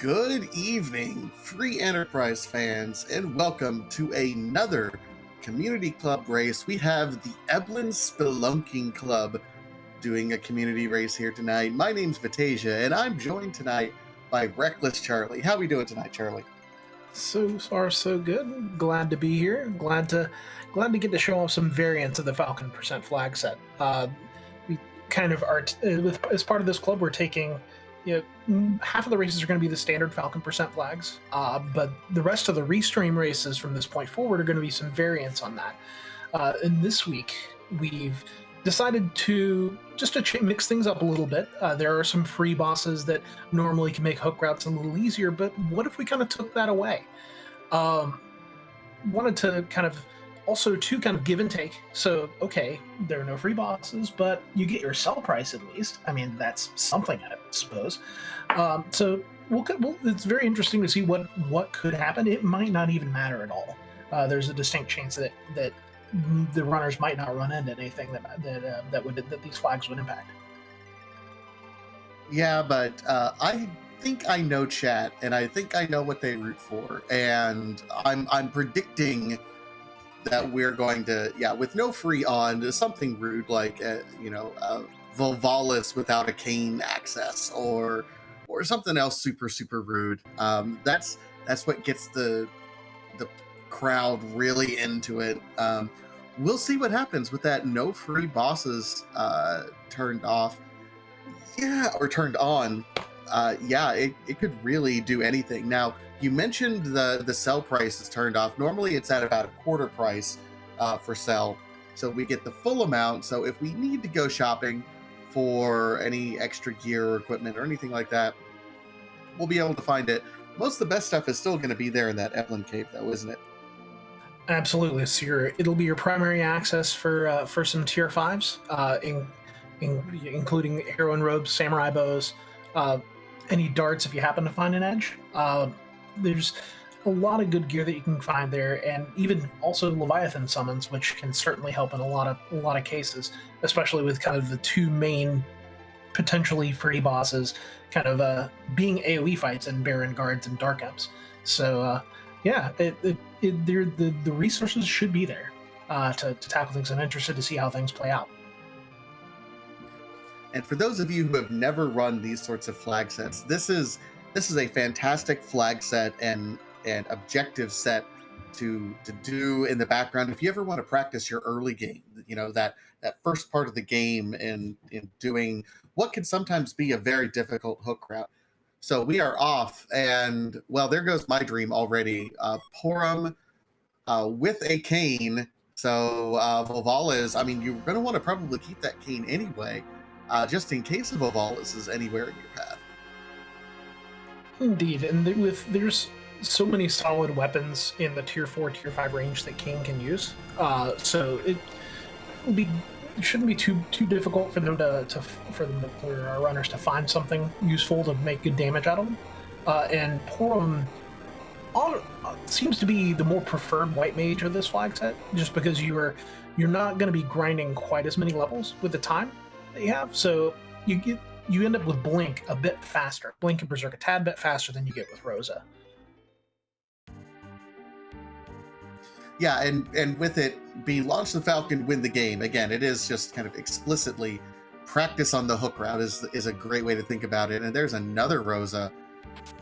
Good evening, free enterprise fans, and welcome to another community club race. We have the Eblan Spelunking Club doing a community race here tonight. My name's Vitasia, and I'm joined tonight by Reckless Charlie. How are we doing tonight, Charlie? So far, so good. Glad to be here. Glad to get to show off some variants of the Falcon percent flag set. We kind of are as part of this club. We're taking, half of the races are going to be the standard Falcon percent flags, but the rest of the restream races from this point forward are going to be some variants on that. And this week we've decided to mix things up a little bit. There are some free bosses that normally can make hook routes a little easier, but what if we kind of took that away? Wanted to kind of also to kind of give and take. So, okay, there are no free bosses, but you get your sell price at least. I mean, that's something, I suppose. So it's very interesting to see what could happen. It might not even matter at all. There's a distinct chance that the runners might not run into anything that these flags would impact. Yeah, but I think I know chat, and I think I know what they root for, and I'm predicting that we're going to, with no free on, something rude like Volvalis without a cane access, or something else super rude. That's what gets the crowd really into it. We'll see what happens with that no free bosses turned off. Or turned on. It could really do anything. Now, you mentioned the sell price is turned off. Normally it's at about a quarter price for sell. So we get the full amount. So if we need to go shopping for any extra gear or equipment or anything like that, we'll be able to find it. Most of the best stuff is still going to be there in that Eblan cave, though, isn't it? Absolutely. So it'll be your primary access for some tier 5s, including arrow and robes, samurai bows, any darts if you happen to find an edge. There's a lot of good gear that you can find there, and even also Leviathan summons, which can certainly help in a lot of cases, especially with kind of the two main potentially free bosses kind of being AoE fights in Baron Guards and Dark Imps. So the resources should be there to tackle things. I'm interested to see how things play out. And for those of you who have never run these sorts of flag sets, this is a fantastic flag set and objective set to do in the background. If you ever want to practice your early game, that first part of the game in doing what can sometimes be a very difficult hook route. So we are off, and well, there goes my dream already. Porum with a cane. So Volvalis, I mean, you're going to want to probably keep that cane anyway, just in case of Volvalis is anywhere in your path. Indeed, and there's so many solid weapons in the tier 4, tier 5 range that King can use. So it shouldn't be too difficult for our runners to find something useful to make good damage out of them. And Porum seems to be the more preferred white mage of this flag set, just because you're not going to be grinding quite as many levels with the time that you have. So you end up with Blink a bit faster. Blink and Berserk a tad bit faster than you get with Rosa. Yeah, and with it being launch the Falcon, win the game. Again, it is just kind of explicitly practice on the hook route is a great way to think about it. And there's another Rosa,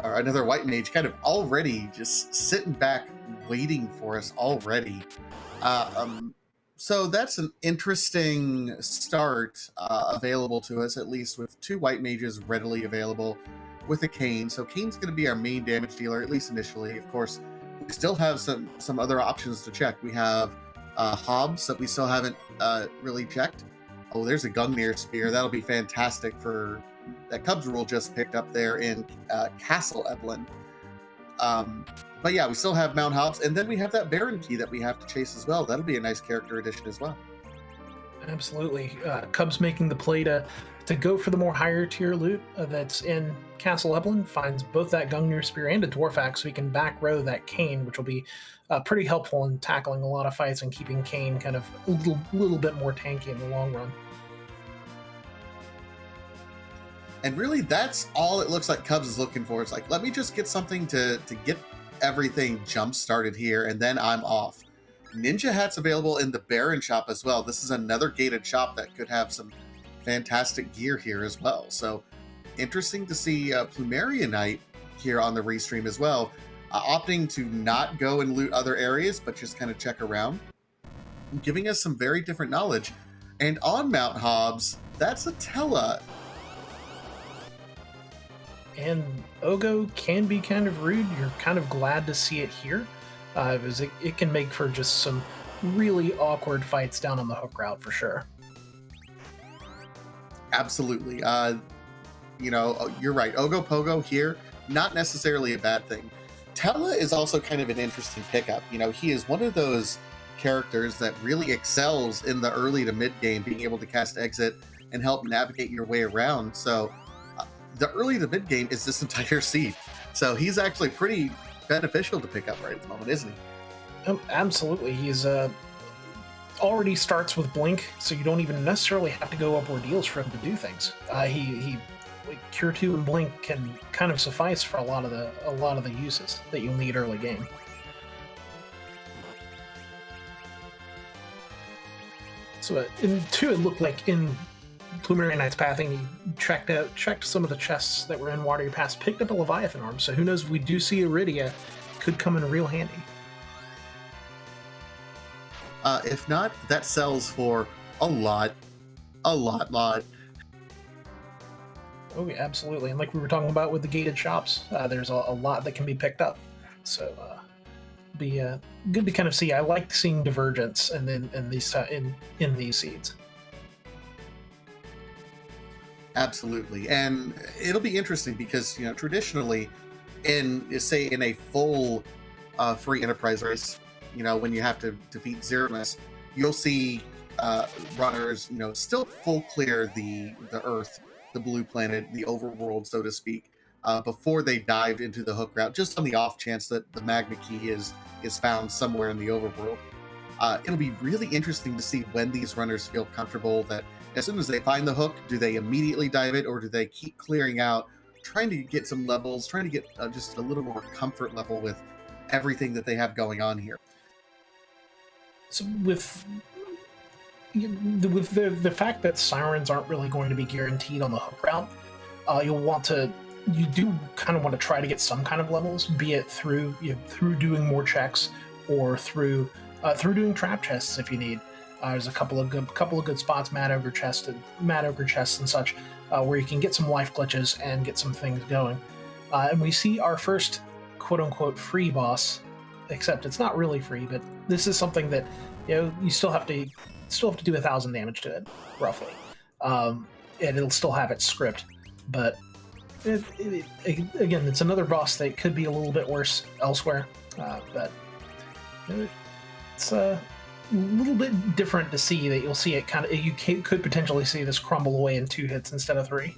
or another white mage, kind of already just sitting back waiting for us already. So that's an interesting start available to us, at least with two white mages readily available with a cane. So Kane's going to be our main damage dealer, at least initially. Of course, we still have some other options to check. We have Hobbs that we still haven't really checked. Oh, there's a Gungnir Spear. That'll be fantastic for that Cubs rule just picked up there in Castle Eblan. But yeah, we still have Mount Hobbs, and then we have that Baron Key that we have to chase as well. That'll be a nice character addition as well. Absolutely. Cubs making the play to go for the more higher tier loot that's in Castle Eblan, finds both that Gungnir Spear and a Dwarf Axe, so he can back row that Cane, which will be pretty helpful in tackling a lot of fights and keeping Cane kind of a little bit more tanky in the long run. And really, that's all it looks like Cubs is looking for. It's like, let me just get something to get everything jump started here, and then I'm off. Ninja hats available in the Baron shop as well. This is another gated shop that could have some fantastic gear here as well. So interesting to see Plumeria Knight here on the restream as well, opting to not go and loot other areas, but just kind of check around, giving us some very different knowledge. And on Mount Hobbs, that's a Tella. And Ogo can be kind of rude. You're kind of glad to see it here, because it can make for just some really awkward fights down on the hook route for sure. Absolutely. You know, you're right. Ogo Pogo here, not necessarily a bad thing. Tella is also kind of an interesting pickup. You know, he is one of those characters that really excels in the early to mid game, being able to cast exit and help navigate your way around. So the early to mid game is this entire seed. So he's actually pretty beneficial to pick up right at the moment, isn't he? Absolutely. He's already starts with Blink, so you don't even necessarily have to go up ordeals for him to do things. He like Cure 2 and Blink can kind of suffice for a lot of the uses that you'll need early game. So in 2, it looked like in Plumeria Knight's pathing, he checked some of the chests that were in Watery Pass, picked up a Leviathan arm, so who knows if we do see Iridia, could come in real handy. If not, that sells for a lot. Oh yeah, absolutely. And like we were talking about with the gated shops, there's a lot that can be picked up. So be good to kind of see. I like seeing divergence and then in these seeds. Absolutely. And it'll be interesting because, you know, traditionally in a full free enterprise race, you know, when you have to defeat Zeromus, you'll see runners, you know, still full clear the Earth, the blue planet, the overworld, so to speak, before they dived into the hook route, just on the off chance that the magma key is found somewhere in the overworld. It'll be really interesting to see when these runners feel comfortable that as soon as they find the hook, do they immediately dive it, or do they keep clearing out, trying to get some levels, trying to get just a little more comfort level with everything that they have going on here. So with the fact that sirens aren't really going to be guaranteed on the hook route, you do kind of want to try to get some kind of levels, be it through doing more checks or through doing trap chests if you need. There's a couple of good spots, Mad Ogre chests and such, where you can get some life glitches and get some things going. And we see our first quote unquote free boss, except it's not really free, but this is something that, you know, you still have to do 1,000 damage to it, roughly, and it'll still have its script. But again, it's another boss that could be a little bit worse elsewhere, but it's a little bit different to see that you'll see it could potentially see this crumble away in 2 hits instead of 3.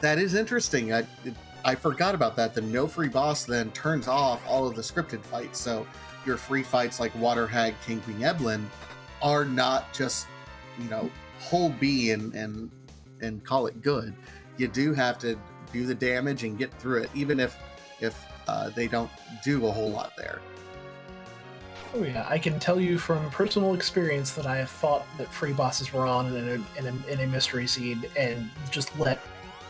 That is interesting. I forgot about that. The no free boss then turns off all of the scripted fights. So your free fights like Water Hag, King Queen Eblan are not just, you know, hold B and call it good. You do have to do the damage and get through it, even if they don't do a whole lot there. Oh yeah, I can tell you from personal experience that I have thought that free bosses were on in a mystery seed and just let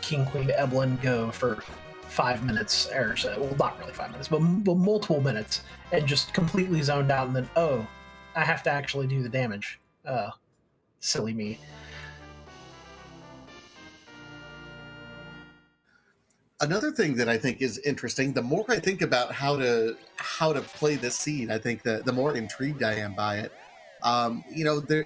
King Queen Eblan go for 5 minutes or so. Well, not really 5 minutes, but multiple minutes, and just completely zoned out, and then, oh, I have to actually do the damage. Silly me. Another thing that I think is interesting, the more I think about how to play this seed, I think the more intrigued I am by it. You know, the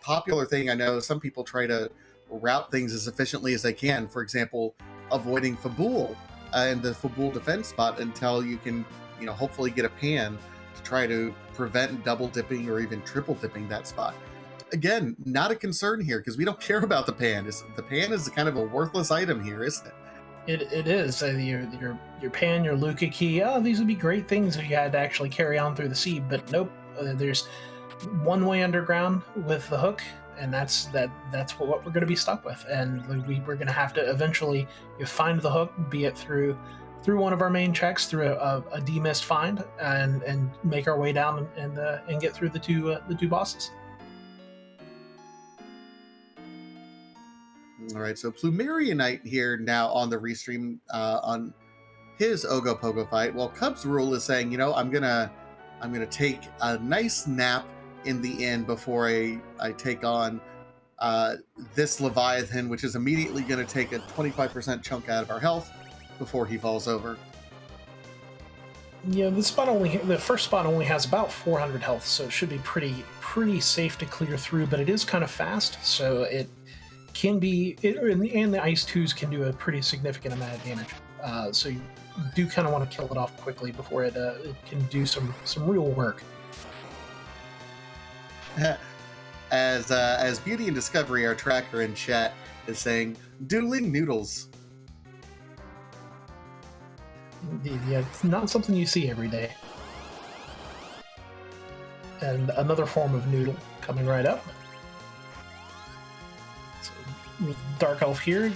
popular thing, I know some people try to route things as efficiently as they can. For example, avoiding Fabul and the Fabul defense spot until you can, you know, hopefully get a pan to try to prevent double dipping or even triple dipping that spot. Again, not a concern here because we don't care about the pan. The pan is kind of a worthless item here, isn't it? It is. Your pan, your Luca key, these would be great things if you had to actually carry on through the seed, but nope. There's one way underground with the hook, and that's what we're going to be stuck with. And we're going to have to eventually find the hook, be it through one of our main checks, through a demist find, and make our way down and get through the two bosses. All right, so Plumerionite here now on the restream on his Ogopogo fight. Well, Cubs Rule is saying, I'm gonna take a nice nap in the inn before I take on this Leviathan, which is immediately going to take a 25% chunk out of our health before he falls over. Yeah, the first spot only has about 400 health, so it should be pretty safe to clear through. But it is kind of fast, so it can be. And the Ice 2s can do a pretty significant amount of damage. So you do kind of want to kill it off quickly before it can do some real work. As Beauty and Discovery, our tracker in chat, is saying, doodling noodles. Yeah, it's not something you see every day. And another form of noodle coming right up. So, with Dark Elf here,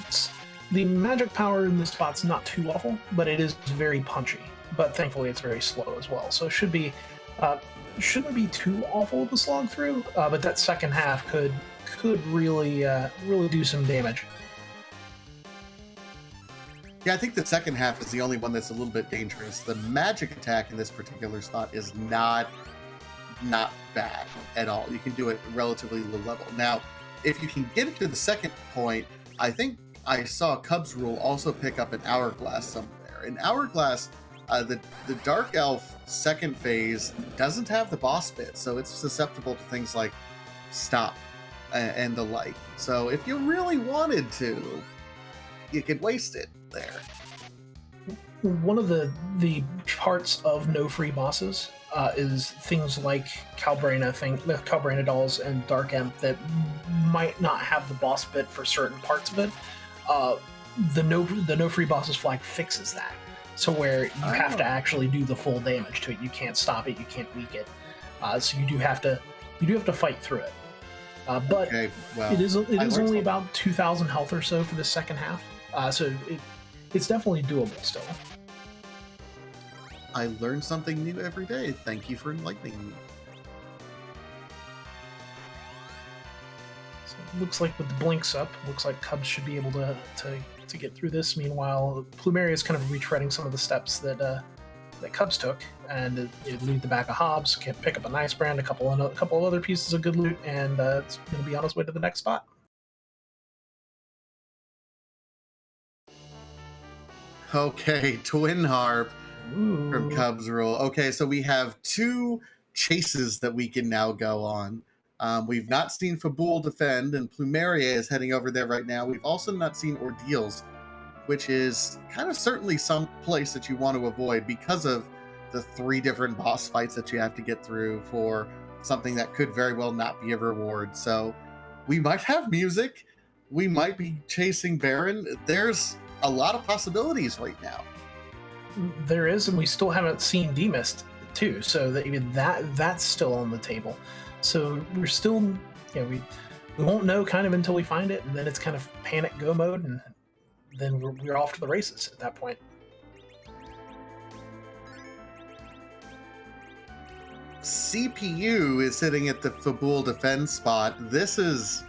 the magic power in this spot's not too awful, but it is very punchy. But thankfully it's very slow as well, so it shouldn't be too awful to slog through, but that second half could really do some damage. Yeah, I think the second half is the only one that's a little bit dangerous. The magic attack in this particular spot is not bad at all. You can do it relatively low level. Now, if you can get it to the second point, I think I saw Cubs Rule also pick up an Hourglass somewhere. An Hourglass, the Dark Elf second phase doesn't have the boss bit, so it's susceptible to things like stop and the like. So if you really wanted to, you could waste it there. One of the parts of no free bosses is things like Calbrena dolls and Dark Imp that might not have the boss bit for certain parts of it. The no free bosses flag fixes that. So where you have to actually do the full damage to it. You can't stop it. You can't weak it. So you do have to fight through it. But okay, well, it is only about 2,000 health or so for the second half. So it's definitely doable still. I learn something new every day. Thank you for enlightening me. So it looks like with the blinks up, looks like Cubs should be able to get through this. Meanwhile, Plumeria is kind of retreading some of the steps that Cubs took, and loot the back of Hobbs, can pick up a nice brand, a couple of other pieces of good loot, and it's going to be on its way to the next spot. Okay, Twin Harp. Ooh. From Cubs Rule. Okay, so we have two chases that we can now go on. We've not seen Fabul defend, and Plumeria is heading over there right now. We've also not seen Ordeals, which is kind of certainly some place that you want to avoid because of the 3 different boss fights that you have to get through for something that could very well not be a reward. So we might have music. We might be chasing Baron. There's a lot of possibilities right now. There is, and we still haven't seen Demist too, so that's still on the table. So we're still, we won't know kind of until we find it, and then it's kind of panic go mode, and then we're off to the races at that point. CPU is sitting at the Fabul defend spot. This is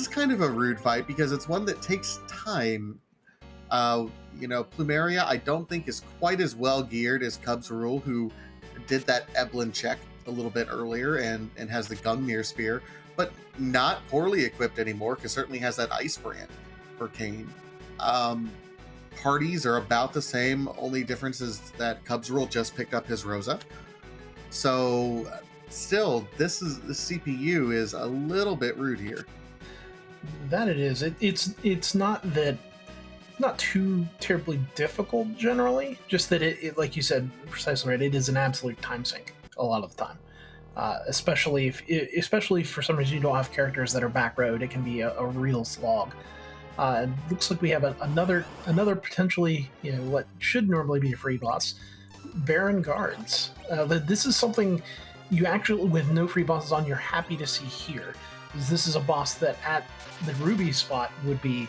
kind of a rude fight because it's one that takes time. Plumeria, I don't think is quite as well geared as Cubs Rule, who did that Eblan check a little bit earlier and has the Gungnir Spear, but not poorly equipped anymore, because certainly has that Ice Brand for Kayn. Parties are about the same, only difference is that Cubs Rule just picked up his Rosa. So still, the CPU is a little bit rude here. That it is. It's not that. Not too terribly difficult generally, just that it like you said precisely right, it is an absolute time sink a lot of the time, especially if for some reason you don't have characters that are back road. It can be a real slog. It looks like we have another potentially what should normally be a free boss, Baron Guards. This is something you actually, with no free bosses on, you're happy to see here. This is a boss that at the Ruby spot would be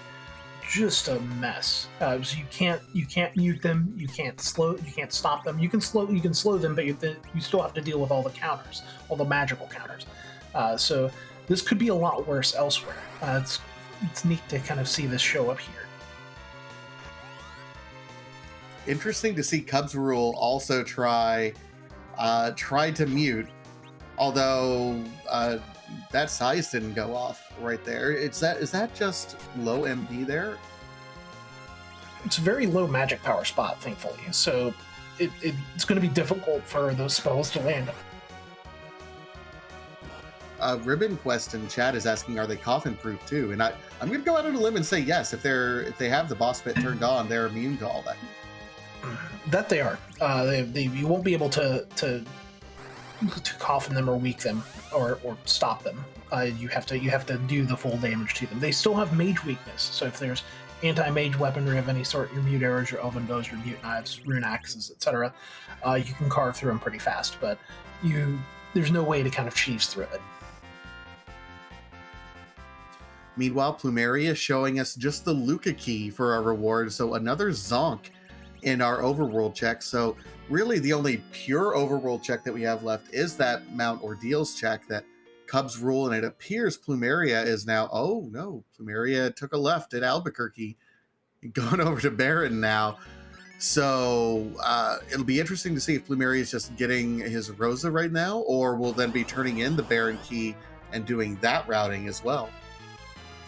just a mess. So you can't mute them, you can't stop them. You can slow them, but you still have to deal with all the counters, all the magical counters. So this could be a lot worse elsewhere. It's neat to kind of see this show up here. Interesting to see Cubs Rule also try to mute, although that size didn't go off right there. Is that just low MP there? It's a very low magic power spot, thankfully, so it's going to be difficult for those spells to land. Ribbon Quest in chat is asking, are they coffin proof too? And I'm going to go out on a limb and say yes. If they have the boss pit turned on, they're immune to all that. That they are. You won't be able to coffin them or weak them or stop them. You have to do the full damage to them. They still have mage weakness, so if there's anti-mage weaponry of any sort, your mute arrows, your elven bows, your mute knives, rune axes, etc., you can carve through them pretty fast, but there's no way to kind of cheese through it. Meanwhile, Plumeria showing us just the Luca key for our reward, so another Zonk in our overworld check. So really the only pure overworld check that we have left is that Mount Ordeals check that Cubs Rule, and it appears Plumeria is now, oh no, Plumeria took a left at Albuquerque, going over to Baron now. So it'll be interesting to see if Plumeria is just getting his Rosa right now, or will then be turning in the Baron key and doing that routing as well.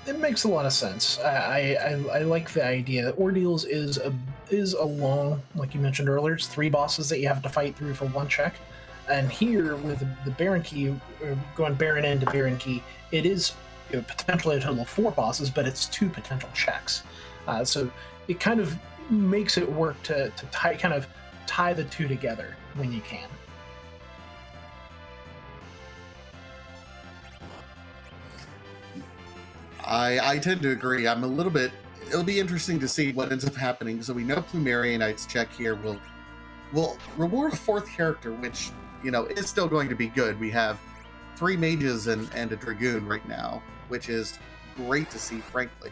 It makes a lot of sense. I like the idea that Ordeals is a long, like you mentioned earlier, it's 3 bosses that you have to fight through for 1 check. And here with the Baron key, going Baron end to Baron key, it is potentially a total of 4 bosses, but it's 2 potential checks. So it kind of makes it work to tie the 2 together when you can. I tend to agree. I'm a little bit. It'll be interesting to see what ends up happening. So we know Plumeria Knight's check here will reward a 4th character, which is still going to be good. We have 3 mages and a dragoon right now, which is great to see, frankly.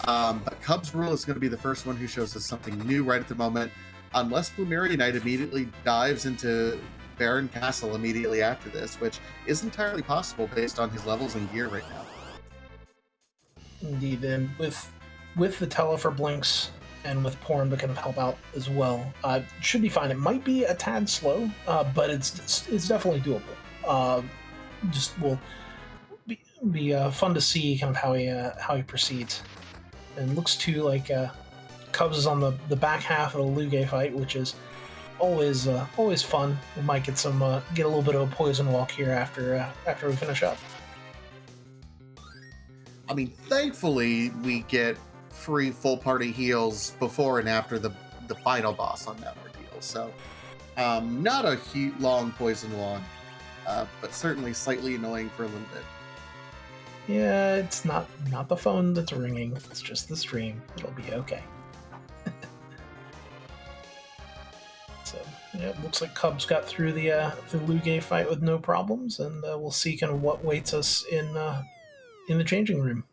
But Cubs Rule is going to be the first one who shows us something new right at the moment, unless Plumeria Knight immediately dives into Baron Castle immediately after this, which is entirely possible based on his levels and gear right now. Indeed, and with the Tele for Blinks and with Porn to kind of help out as well, should be fine. It might be a tad slow, but it's definitely doable. Just will be fun to see kind of how he proceeds. And looks too like Cubs is on the back half of the Luge fight, which is always fun. We might get a little bit of a poison walk here after we finish up. I mean, thankfully, we get free full party heals before and after the final boss on that ordeal. So, not a long poison walk, but certainly slightly annoying for a little bit. Yeah, it's not the phone that's ringing. It's just the stream. It'll be okay. So, yeah, it looks like Cubs got through the Luge fight with no problems, and we'll see kind of what waits us in the changing room.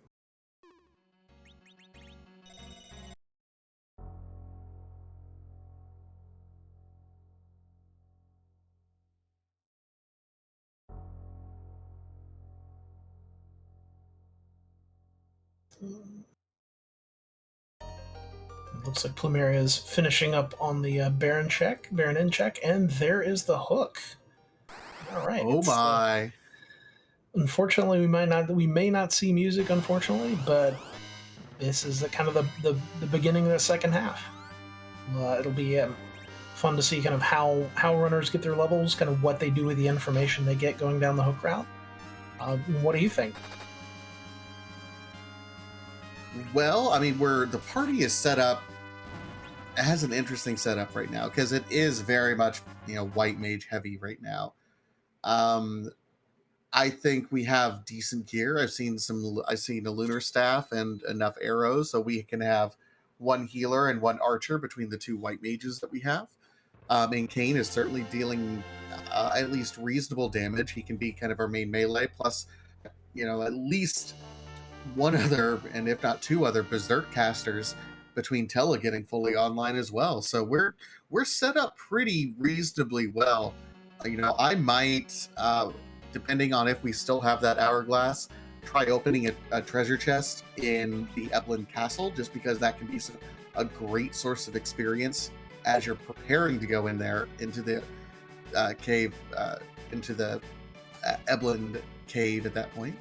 Looks like Plumeria is finishing up on the Baron end check, and there is the hook. All right. Oh my! Unfortunately, we may not see music, unfortunately, but this is the beginning of the second half. It'll be fun to see kind of how runners get their levels, kind of what they do with the information they get going down the hook route. What do you think? Well, I mean, the party is set up. It has an interesting setup right now because it is very much white mage heavy right now. I think we have decent gear. I've seen a lunar staff and enough arrows, so we can have 1 healer and 1 archer between the 2 white mages that we have. And Kane is certainly dealing at least reasonable damage. He can be kind of our main melee, plus at least one other, and if not two other, Berserk casters between Tella getting fully online as well. So we're set up pretty reasonably well. I might, depending on if we still have that hourglass, try opening a treasure chest in the Eblan Castle, just because that can be a great source of experience as you're preparing to go in there into the cave, into the Eblan cave at that point.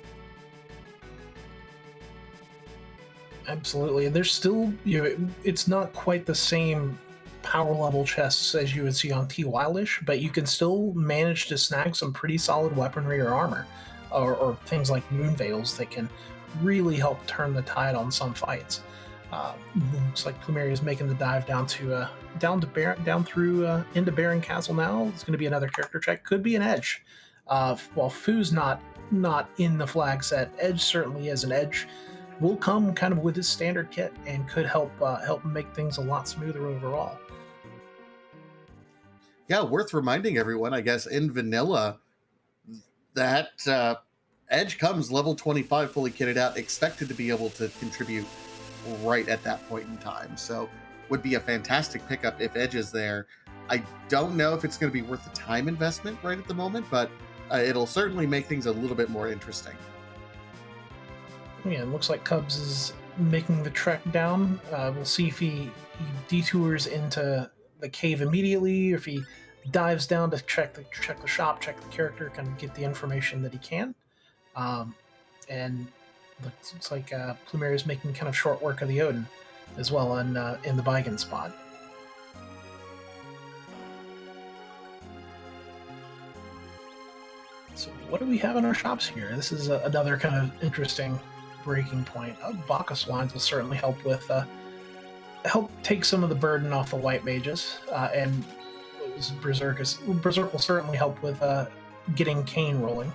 Absolutely. And there's still, it's not quite the same power level chests as you would see on T Wildish, but you can still manage to snag some pretty solid weaponry or armor, or things like moon veils that can really help turn the tide on some fights. Looks like Plumeria is making the dive down through into Baron Castle now. It's going to be another character check. Could be an Edge. While Fu's not in the flag set, Edge certainly is an Edge. Will come kind of with his standard kit and could help make things a lot smoother overall. Yeah, worth reminding everyone, I guess, in vanilla, that Edge comes level 25 fully kitted out, expected to be able to contribute right at that point in time. So would be a fantastic pickup if Edge is there. I don't know if it's going to be worth the time investment right at the moment, but it'll certainly make things a little bit more interesting. Yeah, it looks like Cubs is making the trek down. We'll see if he detours into the cave immediately, or if he dives down to check the shop, check the character, kind of get the information that he can. And looks like Plumeria is making kind of short work of the Odin as well in the Beigen spot. So what do we have in our shops here? This is another kind of interesting breaking point. Bacchus wines will certainly help take some of the burden off the white mages, and Berserk will certainly help with getting Kane rolling.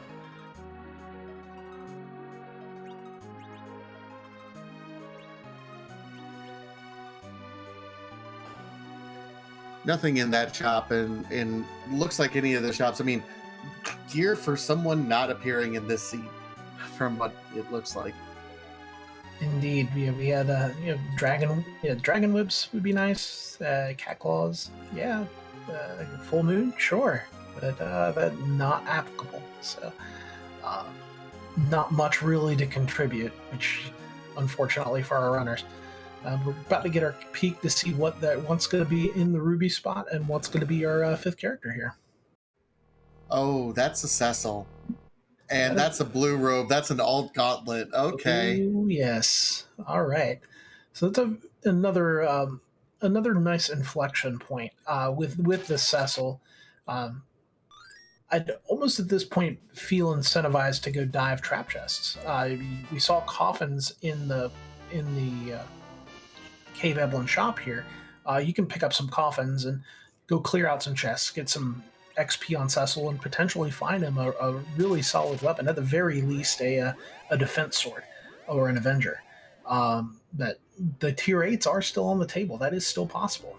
Nothing in that shop, and looks like any of the shops. I mean, gear for someone not appearing in this scene, from what it looks like. Indeed, we had dragon whips would be nice. Cat claws, yeah. Full moon, sure, but not applicable. So, not much really to contribute, which unfortunately for our runners. We're about to get our peek to see what's going to be in the ruby spot and what's going to be our fifth character here. Oh, that's a Cecil. And that's a blue robe. That's an alt gauntlet. Okay. Oh, yes. All right. So that's another nice inflection point with the Cecil. I'd almost at this point feel incentivized to go dive trap chests. We saw coffins in the Cave Eblan shop here. You can pick up some coffins and go clear out some chests, get some XP on Cecil, and potentially find him a really solid weapon, at the very least a defense sword or an Avenger. But the tier 8s are still on the table. That is still possible.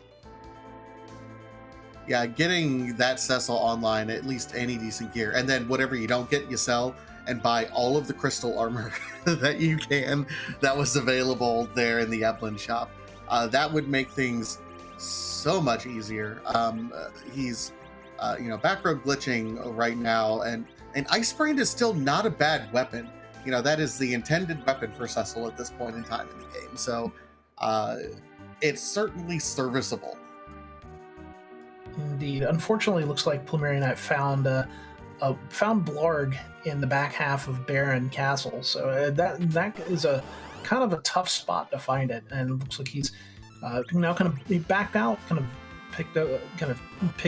Yeah, getting that Cecil online, at least any decent gear, and then whatever you don't get, you sell and buy all of the crystal armor that you can that was available there in the Eblan shop. That would make things so much easier. He's back row glitching right now, and Icebrand is still not a bad weapon. That is the intended weapon for Cecil at this point in time in the game. So it's certainly serviceable. Indeed. Unfortunately, it looks like Plumeria Knight found Blarg in the back half of Baron Castle. So that is a kind of a tough spot to find it, and it looks like he's now he backed out,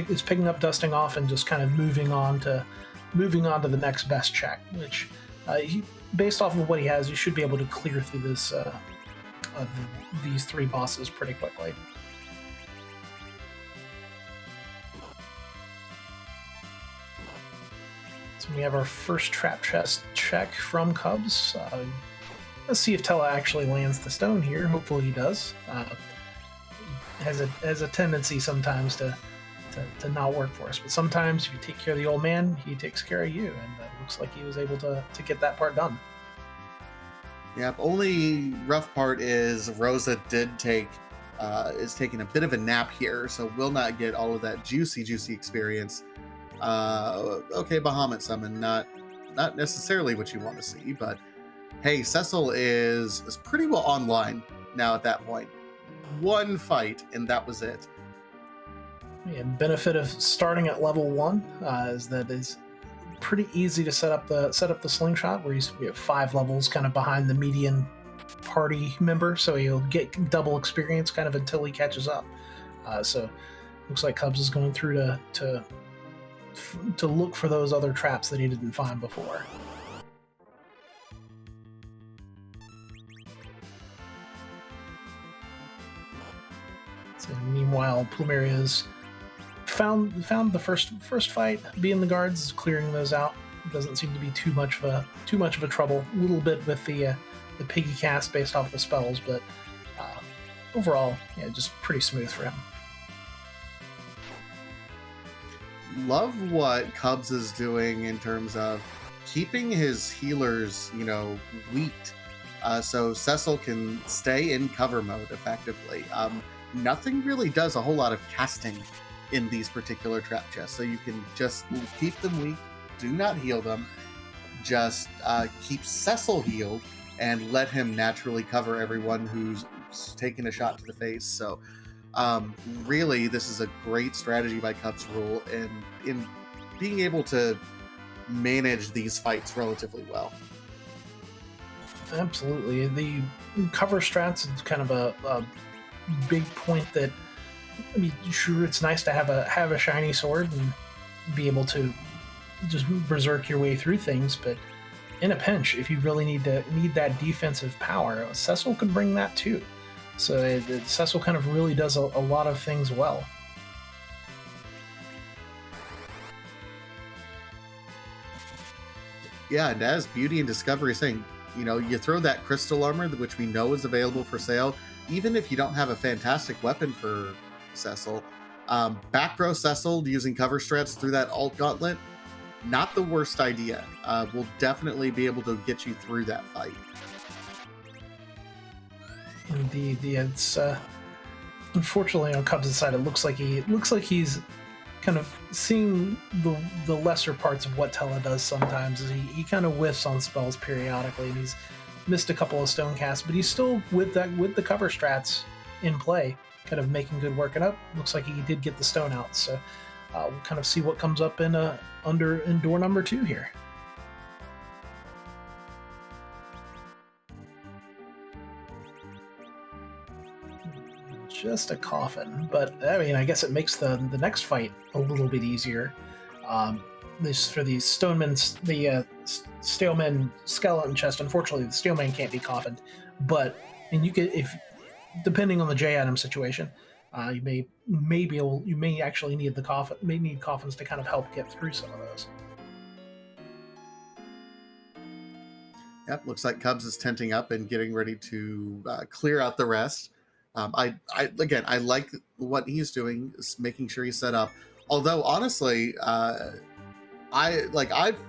is picking up, dusting off, and just kind of moving on to the next best check, which based off of what he has, you should be able to clear through this these three bosses pretty quickly. So we have our first trap chest check from Cubs. Let's see if Tella actually lands the stone here. Hopefully he does. Has a tendency sometimes to to not work for us. But sometimes if you take care of the old man, he takes care of you, and it looks like he was able to get that part done. Yep. Only rough part is Rosa is taking a bit of a nap here, so will not get all of that juicy experience. Okay, Bahamut summon, not necessarily what you want to see, but hey, Cecil is pretty well online now at that point. One fight, and that was it. Yeah, benefit of starting at level 1 is that it's pretty easy to set up the slingshot, where he's 5 levels kind of behind the median party member, so he'll get double experience kind of until he catches up. So looks like Cubs is going through to look for those other traps that he didn't find before. So meanwhile, Plumeria's found the first fight, being the guards, clearing those out. Doesn't seem to be too much of a trouble. A little bit with the piggy cast based off the spells, but overall, yeah, just pretty smooth for him. Love what Cubs is doing in terms of keeping his healers, weak, so Cecil can stay in cover mode effectively. Nothing really does a whole lot of casting in these particular trap chests, so you can just keep them weak, do not heal them, just keep Cecil healed, and let him naturally cover everyone who's taken a shot to the face. So really, this is a great strategy by Cubs Rule in being able to manage these fights relatively well. Absolutely. The cover strats is kind of a big point that, I mean, sure, it's nice to have a shiny sword and be able to just berserk your way through things, but in a pinch, if you really need that defensive power, Cecil could bring that too. So Cecil kind of really does a lot of things well. Yeah, and as Beauty and Discovery is saying, you throw that crystal armor, which we know is available for sale, even if you don't have a fantastic weapon for Cecil. Back row Cecil using cover strats through that alt gauntlet, not the worst idea. We'll definitely be able to get you through that fight. Indeed, yeah, it's unfortunately on Cubs' side, it looks like he's kind of seeing the lesser parts of what Tella does sometimes. Is he kind of whiffs on spells periodically, and he's missed a couple of stone casts, but he's still with the cover strats in play, kind of making good work. And up, looks like he did get the stone out, so we'll kind of see what comes up in door number 2 here. Just a coffin, but I mean, I guess it makes the next fight a little bit easier. This for the Stoneman, the Staleman skeleton chest. Unfortunately, the Staleman can't be coffined, but and you could, if depending on the J item situation, you may actually need coffins to kind of help get through some of those. Yep, looks like Cubs is tenting up and getting ready to clear out the rest. I like what he's doing, is making sure he's set up. Although honestly, I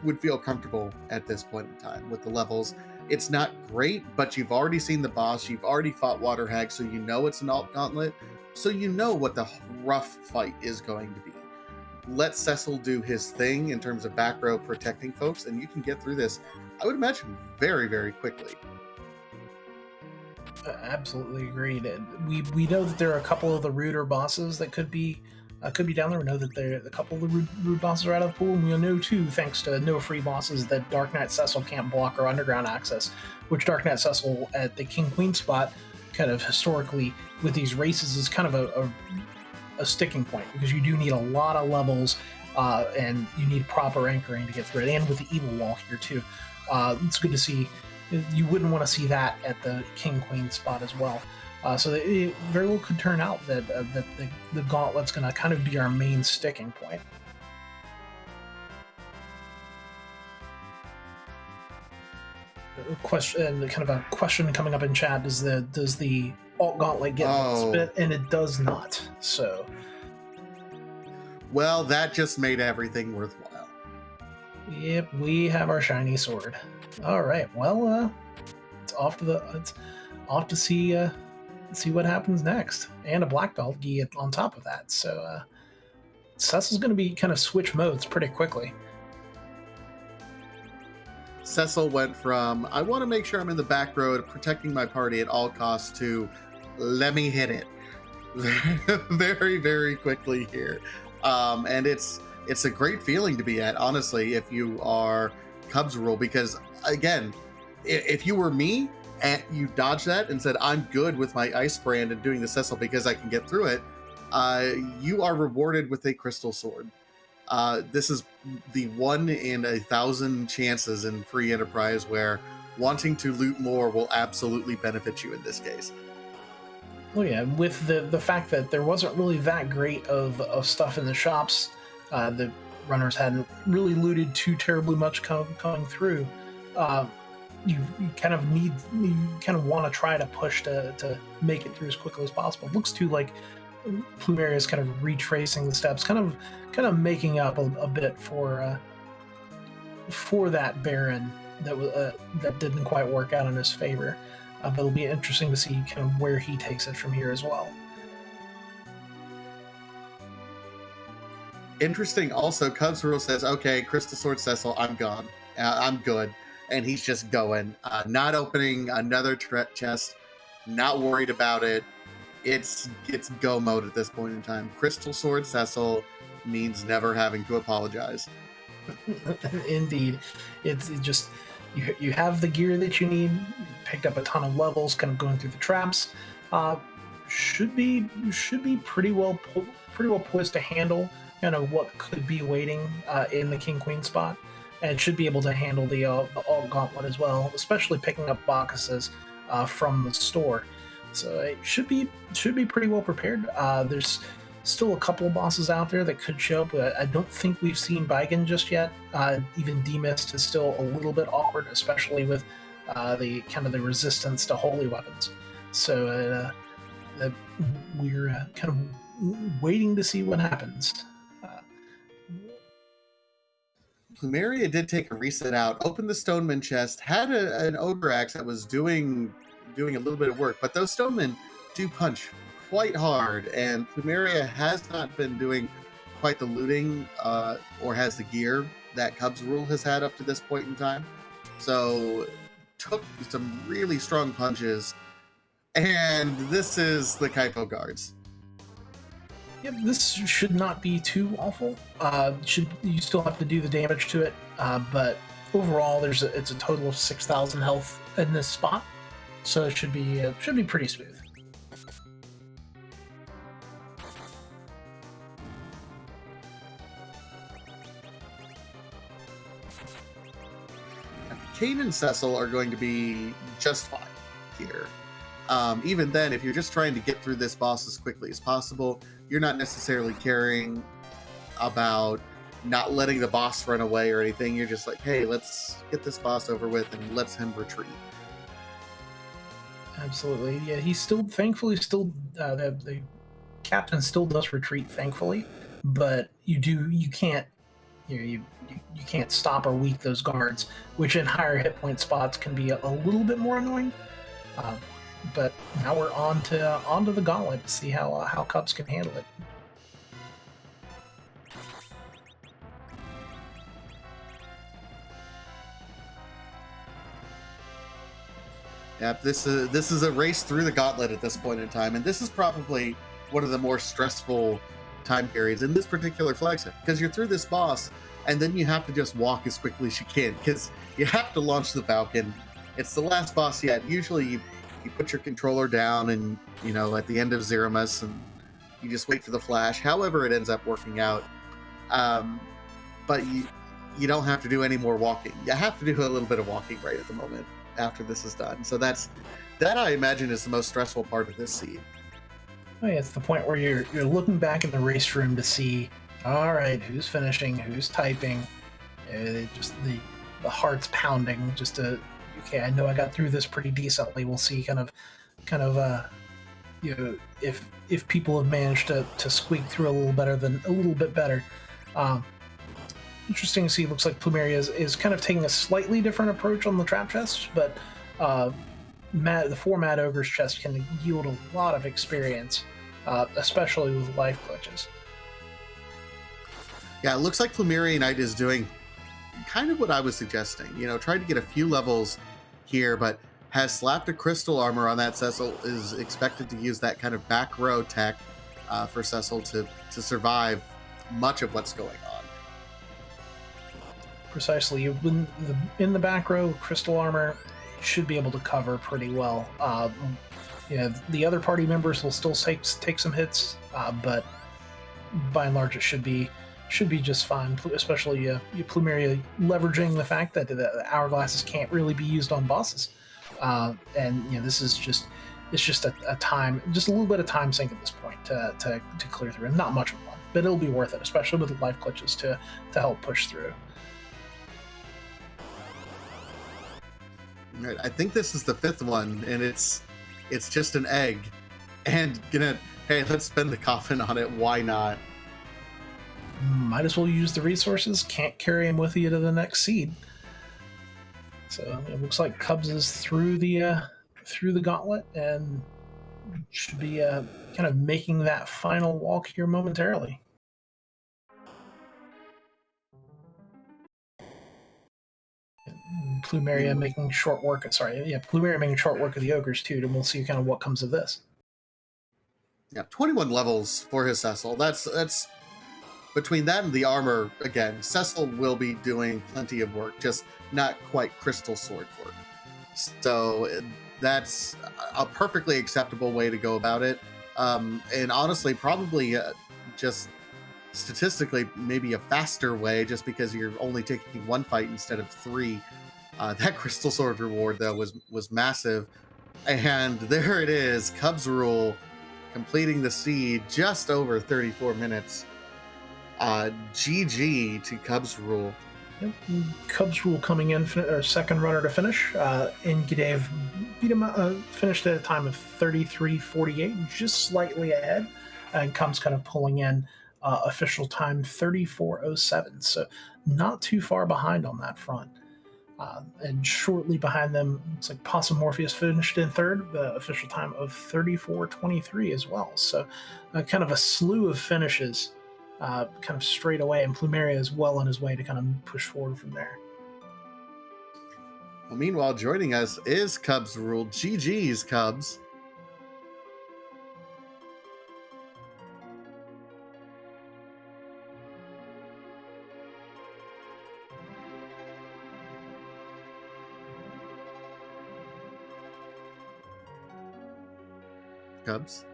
would feel comfortable at this point in time with the levels. It's not great, but you've already seen the boss, you've already fought Water Hag, so you know it's an alt gauntlet, so you know what the rough fight is going to be. Let Cecil do his thing in terms of back row protecting folks, and you can get through this, I would imagine, very, very quickly. Absolutely agreed. We know that there are a couple of the ruder bosses that could be down there. We know that a couple of the rude bosses are out of the pool, and we know too, thanks to no free bosses, that Dark Knight Cecil can't block or underground access, which Dark Knight Cecil at the King Queen spot, kind of historically with these races, is kind of a sticking point, because you do need a lot of levels, and you need proper anchoring to get through it, and with the evil wall here too. It's good to see. You wouldn't want to see that at the King Queen spot as well. So it very well could turn out that the gauntlet's going to kind of be our main sticking point. Kind of a question coming up in chat: does the alt gauntlet get spit? And it does not. So, Well, that just made everything worthwhile. Yep, we have our shiny sword. All right, well, it's off to see what happens next, and a black belt gi on top of that. So Cecil's going to be kind of switch modes pretty quickly. Cecil went from, I want to make sure I'm in the back row protecting my party at all costs, to let me hit it very, very quickly here. And it's a great feeling to be at, honestly, if you are Cubs rule, because again, if you were me and you dodged that and said, I'm good with my ice brand and doing the Cecil because I can get through it, you are rewarded with a crystal sword. This is the 1 in 1,000 chances in free enterprise where wanting to loot more will absolutely benefit you in this case. Oh yeah, with the fact that there wasn't really that great of stuff in the shops, the runners hadn't really looted too terribly much coming through. You kind of want to try to push to make it through as quickly as possible. It looks too like Plumeria is kind of retracing the steps, kind of making up a bit for that Baron that didn't quite work out in his favor. But it'll be interesting to see kind of where he takes it from here as well. Interesting. Also, Cubs rule says, okay, Crystal Sword Cecil, I'm gone. I'm good. And he's just going, not opening another chest, not worried about it. It's go mode at this point in time. Crystal Sword Cecil means never having to apologize. Indeed. It's just you have the gear that you need, picked up a ton of levels, kind of going through the traps. Should be pretty well poised to handle kind of what could be waiting in the King Queen spot, and should be able to handle the Alt Gauntlet as well, especially picking up Bacchuses from the store. So it should be pretty well prepared. There's still a couple of bosses out there that could show up, but I don't think we've seen Baigen just yet. Even Demist is still a little bit awkward, especially with the kind of the resistance to holy weapons. So we're kind of waiting to see what happens. Plumeria did take a reset out, opened the Stoneman chest, had an Ogre Axe that was doing a little bit of work, but those Stonemen do punch quite hard, and Plumeria has not been doing quite the looting or has the gear that Cubs rule has had up to this point in time. So took some really strong punches, and this is the Kaipo guards. Yep, this should not be too awful. You still have to do the damage to it, but overall, it's a total of 6,000 health in this spot, so it should be pretty smooth. Kane and Cecil are going to be just fine here. Even then, if you're just trying to get through this boss as quickly as possible, you're not necessarily caring about not letting the boss run away or anything. You're just like, hey, let's get this boss over with and let's him retreat. Absolutely, yeah. He's thankfully the captain still does retreat, thankfully, but you can't stop or weak those guards, which in higher hit point spots can be a little bit more annoying. But now we're on to the gauntlet to see how Cubs can handle it. Yep, this is a race through the gauntlet at this point in time, and this is probably one of the more stressful time periods in this particular flagship, because you're through this boss, and then you have to just walk as quickly as you can, because you have to launch the Falcon. It's the last boss yet. Usually you put your controller down and, at the end of Zeramus, and you just wait for the flash, however it ends up working out. But you don't have to do any more walking. You have to do a little bit of walking right at the moment after this is done. So that I imagine is the most stressful part of this seed. Oh yeah, it's the point where you're looking back in the race room to see, all right, who's finishing, who's typing, just the heart's pounding, just to, okay, I know I got through this pretty decently. We'll see kind of if people have managed to squeak through a little bit better. Interesting to see. Looks like Plumeria is kind of taking a slightly different approach on the trap chest, but the 4 Mad Ogre's chest can yield a lot of experience, especially with life glitches. Yeah, it looks like Plumeria Knight is doing kind of what I was suggesting. Tried to get a few levels here, but has slapped a crystal armor on that. Cecil is expected to use that kind of back row tech for Cecil to survive much of what's going on. Precisely. In the back row, crystal armor should be able to cover pretty well. The other party members will still take some hits, but by and large it should be just fine, especially Plumeria leveraging the fact that the hourglasses can't really be used on bosses. And this is just a time, just a little bit of time sink at this point to clear through, and not much of one, but it'll be worth it, especially with the life glitches to help push through. All right, I think this is the 5th one, and it's just an egg, and hey, let's spend the coffin on it. Why not? Might as well use the resources. Can't carry him with you to the next seed. So it looks like Cubs is through the gauntlet and should be kind of making that final walk here momentarily. Plumeria making short work. Plumeria making short work of the ogres too, and we'll see kind of what comes of this. Yeah, 21 levels for his Cecil. That's between that and the armor. Again, Cecil will be doing plenty of work, just not quite crystal sword work. So that's a perfectly acceptable way to go about it. And honestly, probably just statistically, maybe a faster way, just because you're only taking 1 fight instead of 3. That crystal sword reward though was massive, and there it is. Cubs Rule completing the seed just over 34 minutes. GG to Cubs Rule. Yep. Cubs Rule coming in second runner to finish. Engidev beat him, finished at a time of 33:48, just slightly ahead, and comes kind of pulling in official time 34:07. So not too far behind on that front. And shortly behind them, it's like Possum Morpheus finished in third, the official time of 34:23 as well. So kind of a slew of finishes kind of straight away, and Plumeria is well on his way to kind of push forward from there. Well, meanwhile, joining us is Cubs Rule. GG's, Cubs. Cubs.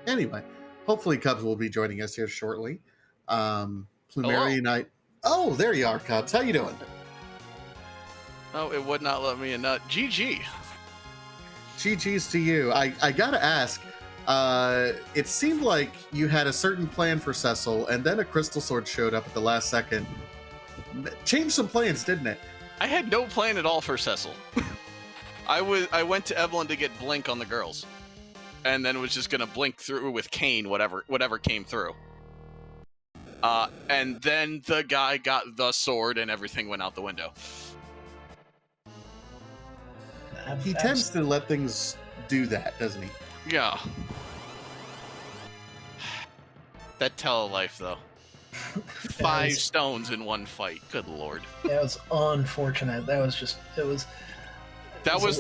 Anyway, hopefully Cubs will be joining us here shortly. Plumeria Knight. Oh, there you are, Cubs. How you doing? Oh, it would not let me in. GG. GG's to you. I gotta ask, it seemed like you had a certain plan for Cecil, and then a crystal sword showed up at the last second. Changed some plans, didn't it? I had no plan at all for Cecil. I went to Eblan to get Blink on the girls, and then was just gonna blink through with Kane, whatever came through. And then the guy got the sword, and everything went out the window. He tends to let things do that, doesn't he? Yeah. That tele-life, though. 5 stones in one fight. Good lord. That was unfortunate. That was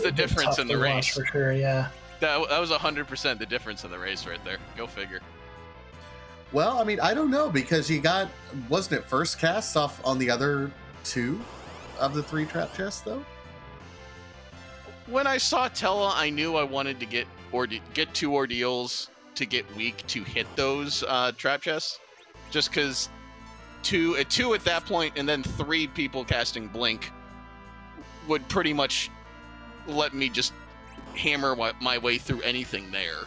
the difference in the race. For sure, yeah. That was 100% the difference in the race right there. Go figure. Well, I mean, I don't know, because you got, wasn't it first cast off on the other 2 of the 3 trap chests, though? When I saw Tella, I knew I wanted to get 2 ordeals to get weak to hit those trap chests. Just because 2 at that point, and then 3 people casting Blink would pretty much let me just hammer my way through anything there.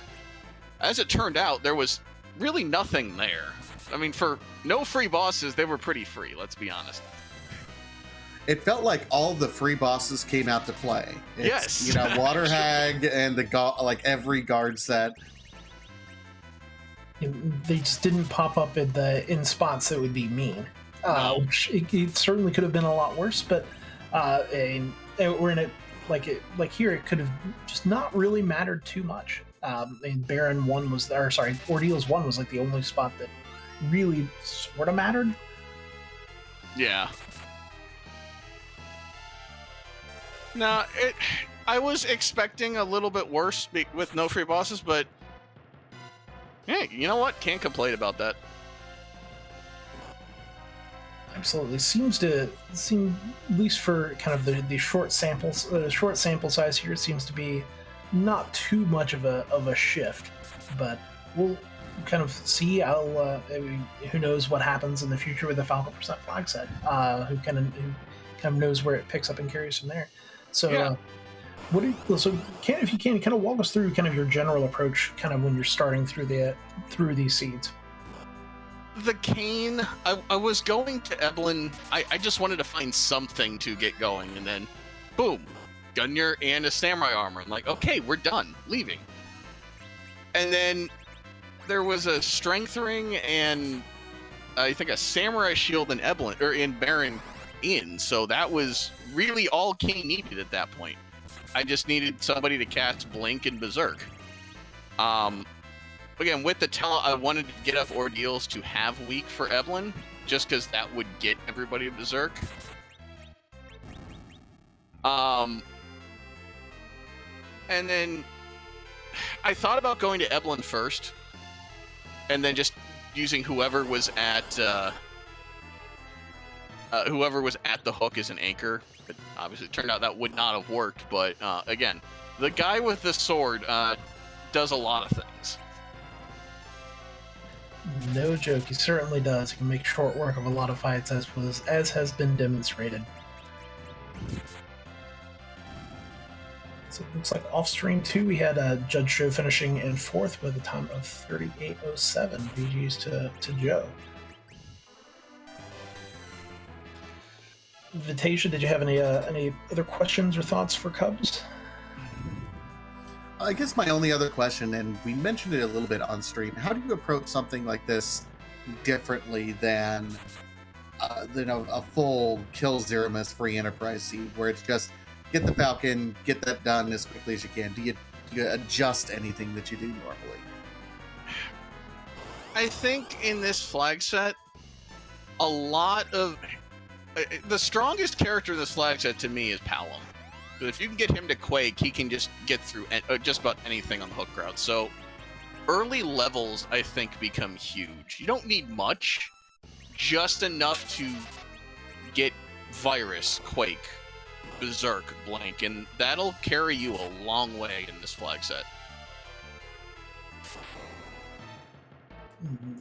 As it turned out, there was really nothing there. I mean, for no free bosses, they were pretty free, let's be honest. It felt like all the free bosses came out to play. Yes. Water Hag and like every guard set. they just didn't pop up in spots that would be mean. No. Which it certainly could have been a lot worse, but we're in it like here it could have just not really mattered too much. And Baron 1 was there, sorry, Ordeals 1 was like the only spot that really sort of mattered. Yeah. No, I was expecting a little bit worse with no free bosses, but hey, you know what? Can't complain about that. Absolutely, seem at least for kind of the short sample size here, seems to be not too much of a shift, but we'll kind of see. Who knows what happens in the future with the Falcon % flag set? Who kind of knows where it picks up and carries from there. So, Yeah. If you can kind of walk us through kind of your general approach, kind of when you're starting through these seeds. The cane, I was going to Eblan. I just wanted to find something to get going, and then, boom, Gungnir and a samurai armor. I'm like, okay, we're done, leaving. And then there was a strength ring and I think a samurai shield in Eblan or in Baron in. So that was really all Kane needed at that point. I just needed somebody to cast Blink and Berserk. Again, with the Tell, I wanted to get enough Ordeals to have weak for Eblan, just because that would get everybody to Berserk. And then I thought about going to Eblan first, and then just using whoever was at the hook as an anchor. But obviously, it turned out that would not have worked. But again, the guy with the sword does a lot of things. No joke, he certainly does. He can make short work of a lot of fights, as has been demonstrated. So it looks like off stream 2, we had Judge Joe finishing in 4th with a time of 38:07. GG's to Joe. Vitasia, did you have any other questions or thoughts for Cubs? I guess my only other question, and we mentioned it a little bit on stream, how do you approach something like this differently than a full kill zero miss free enterprise seed, where it's just get the Falcon, get that done as quickly as you can? Do you adjust anything that you do normally? I think in this flag set, a lot of the strongest character in this flag set to me is Palom. But if you can get him to Quake, he can just get through just about anything on the hook route. So early levels, I think, become huge. You don't need much, just enough to get Virus, Quake, Berserk, Blank, and that'll carry you a long way in this flag set.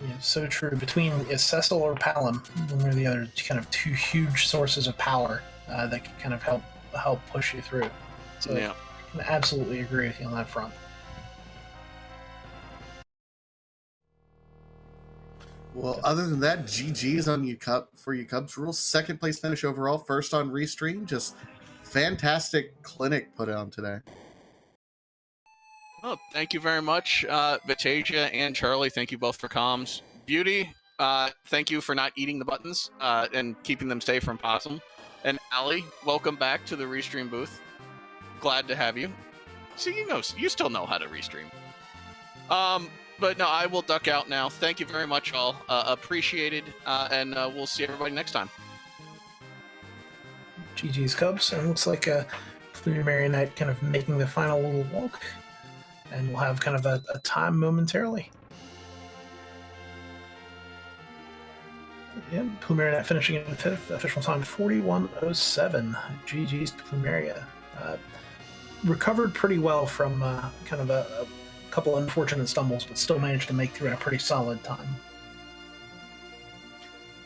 Yeah, so true. Between Cecil or Palom, one or the other, kind of two huge sources of power that can kind of help push you through. So yeah. I can absolutely agree with you on that front. Well, other than that, GG's on you for you Cubs rules. Second place finish overall, first on Restream. Just fantastic clinic put on today. Well, thank you very much, Vitasia and Charlie. Thank you both for comms. Beauty, thank you for not eating the buttons and keeping them safe from Possum. And Allie, welcome back to the Restream booth. Glad to have you. So you still know how to Restream. But no, I will duck out now. Thank you very much, all. Appreciated, and we'll see everybody next time. GG's Cubs, and it looks like Clear Marionette kind of making the final little walk, and we'll have kind of a time momentarily. Yeah, Plumeria finishing in 5th, official time 41:07. GG's to Plumeria. Recovered pretty well from kind of a couple unfortunate stumbles, but still managed to make through a pretty solid time.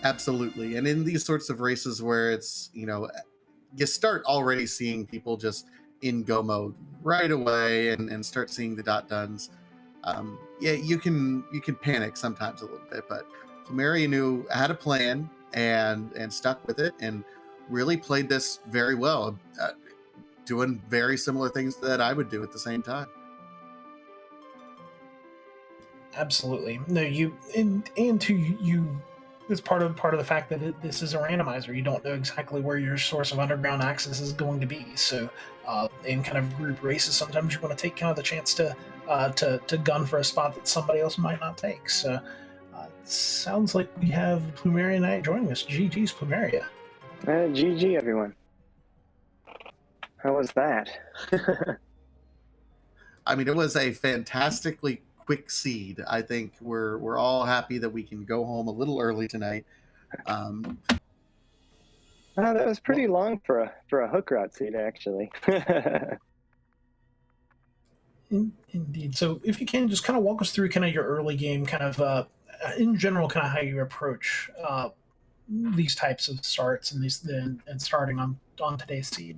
Absolutely. And in these sorts of races where it's, you start already seeing people just in go mode right away and start seeing the dot dones. Yeah, you can panic sometimes a little bit, but Plumeria had a plan and stuck with it and really played this very well, doing very similar things that I would do at the same time. Absolutely. No, you and to you. It's part of the fact that this is a randomizer. You don't know exactly where your source of underground access is going to be. So, in kind of group races, sometimes you're going to take kind of the chance to gun for a spot that somebody else might not take. So, sounds like we have Plumeria Knight joining us. GG's Plumeria. GG, everyone. How was that? I mean, it was a fantastically quick seed. I think we're all happy that we can go home a little early tonight. That was pretty long for a hook route seed, actually. Indeed. So, if you can, just kind of walk us through kind of your early game, kind of in general, kind of how you approach these types of starts and starting on today's seed.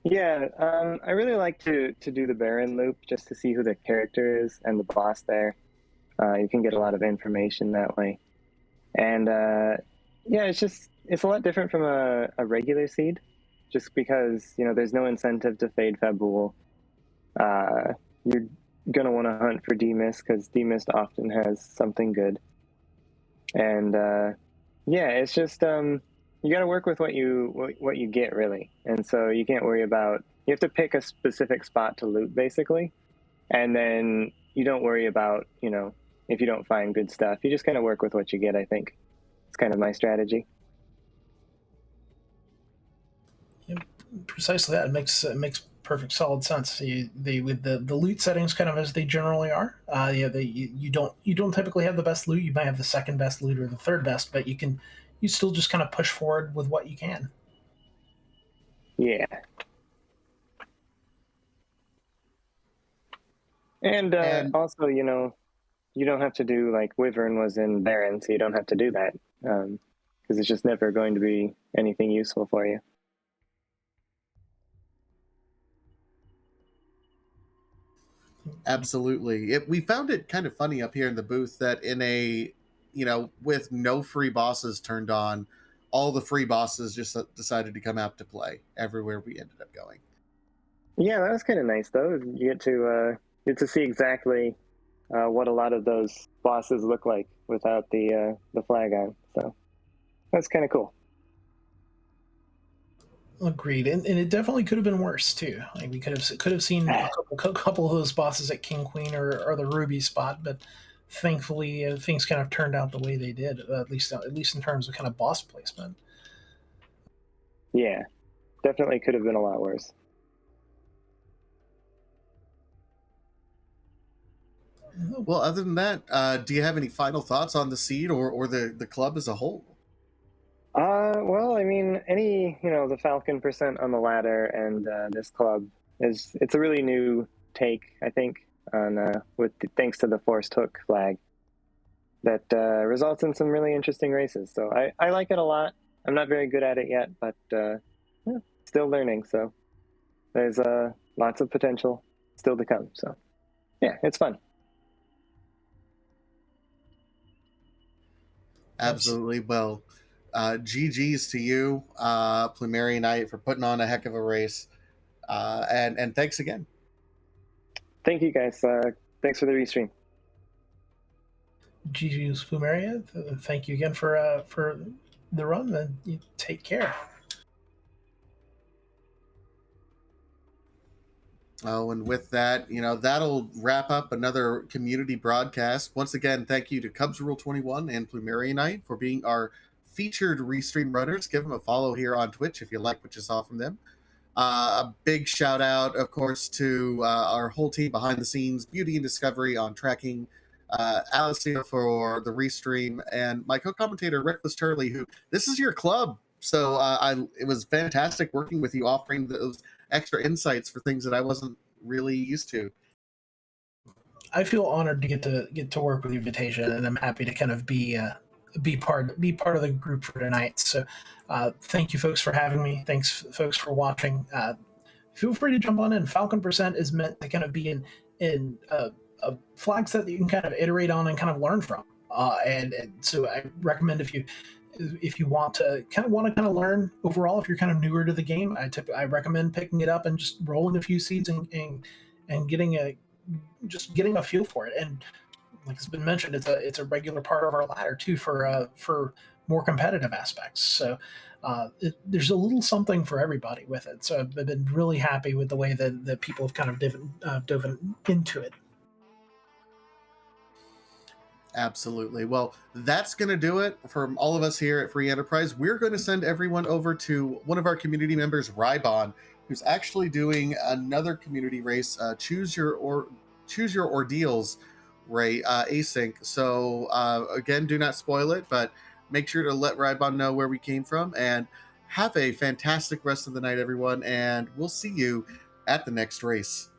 Yeah, I really like to do the Baron loop just to see who the character is and the boss there. You can get a lot of information that way. And yeah, it's a lot different from a regular seed, just because, there's no incentive to fade Febule. You're going to want to hunt for Demist because Demist often has something good. And yeah, it's just... you got to work with what you get, really. And so you can't worry about... You have to pick a specific spot to loot, basically. And then you don't worry about, if you don't find good stuff. You just kind of work with what you get, I think. It's kind of my strategy. Yeah, precisely that. It makes perfect, solid sense. With the loot settings kind of as they generally are. You don't typically have the best loot. You might have the second best loot or the third best, but you still just kind of push forward with what you can. Yeah. And also, you don't have to do like Wyvern was in Baron, so you don't have to do that because it's just never going to be anything useful for you. Absolutely. We found it kind of funny up here in the booth that with no free bosses turned on, all the free bosses just decided to come out to play everywhere we ended up going. Yeah, that was kind of nice, though. You get to see exactly what a lot of those bosses look like without the flag on. So that's kind of cool. Agreed, and it definitely could have been worse too. Like we could have seen a couple of those bosses at King Queen or the Ruby spot, but thankfully things kind of turned out the way they did, at least in terms of kind of boss placement. Yeah, definitely could have been a lot worse. Well, other than that, do you have any final thoughts on the seed or the club as a whole? Well, I mean, the Falcon percent on the ladder and this club it's a really new take, I think, on thanks to the forced hook flag that results in some really interesting races. So I like it a lot. I'm not very good at it yet, but still learning. So there's lots of potential still to come. So yeah, it's fun. Absolutely. Well, GG's to you, Plumeria Knight, for putting on a heck of a race. And thanks again. Thank you, guys. Thanks for the restream. GG's Plumeria. Thank you again for the run, and you take care. Oh, and with that, that'll wrap up another community broadcast. Once again, thank you to Cubs Rule 21 and Plumeria Knight for being our featured restream runners. Give them a follow here on Twitch if you like what you saw from them. A big shout out, of course, to our whole team behind the scenes, Beauty and Discovery on tracking, Alicia for the restream, and my co-commentator, Reckless Turley, who this is your club. So it was fantastic working with you, offering those extra insights for things that I wasn't really used to. I feel honored to get to work with you, Vitasia, and I'm happy to kind of be part of the group for tonight. So thank you, folks, for having me. Thanks, folks, for watching. Feel free to jump on in. Falcon percent is meant to kind of be in a flag set that you can kind of iterate on and kind of learn from. And so I recommend if you want to kind of learn overall, if you're kind of newer to the game, I recommend picking it up and just rolling a few seeds and getting a feel for it. And like it's been mentioned, it's a regular part of our ladder too for more competitive aspects. So there's a little something for everybody with it. So I've been really happy with the way that people have kind of dove into it. Absolutely. Well, that's going to do it from all of us here at Free Enterprise. We're going to send everyone over to one of our community members, Rybon, who's actually doing another community race, Choose Your Ordeals, Ray, async. So again, do not spoil it, but make sure to let Rybon know where we came from, and have a fantastic rest of the night, everyone. And we'll see you at the next race.